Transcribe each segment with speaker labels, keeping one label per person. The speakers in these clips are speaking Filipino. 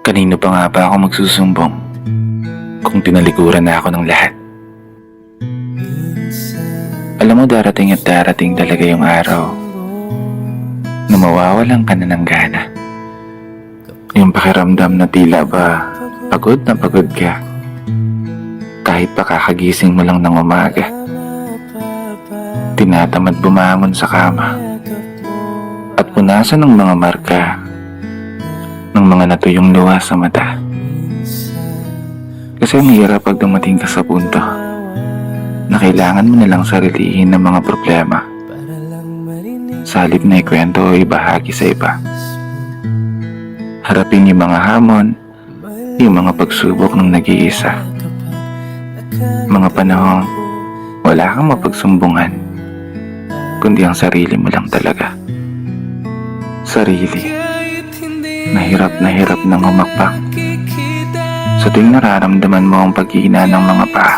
Speaker 1: Kanino pa nga ba ako magsusumbong kung tinalikuran na ako ng lahat? Alam mo, darating at darating talaga yung araw na mawawalan ka na ng gana. Yung pakiramdam na tila ba pagod na pagod ka kahit pa kakagising mo lang ng umaga. Tinatamad bumangon sa kama at punasan ng mga marka ng mga natuyong luha sa mata. Kasi ang hirap pag dumating ka sa punto na kailangan mo nalang sarilihin ng mga problema sa halip na ikwento o ibahagi sa iba. Harapin yung mga hamon, yung mga pagsubok ng nag-iisa. Mga panahong wala kang mapagsumbungan, kundi ang sarili mo lang talaga. Sarili na hirap ng humakbang sa tuwing nararamdaman mo ang paghihina ng mga paa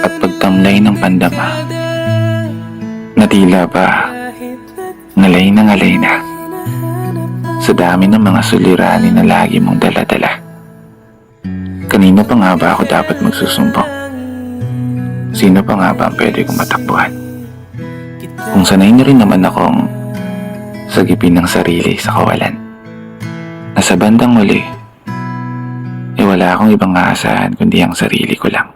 Speaker 1: at pagtamlay ng pandama na tila ba ngalay na sa dami ng mga suliranin na lagi mong daladala. Kanino pa nga ba ako dapat magsusumbong? Sino pa nga ba ang pwede kong matakbuhan? Kung sanay na rin naman akong sagipin ng sarili sa kawalan, na sa bandang muli, wala akong ibang aasahan kundi ang sarili ko lang.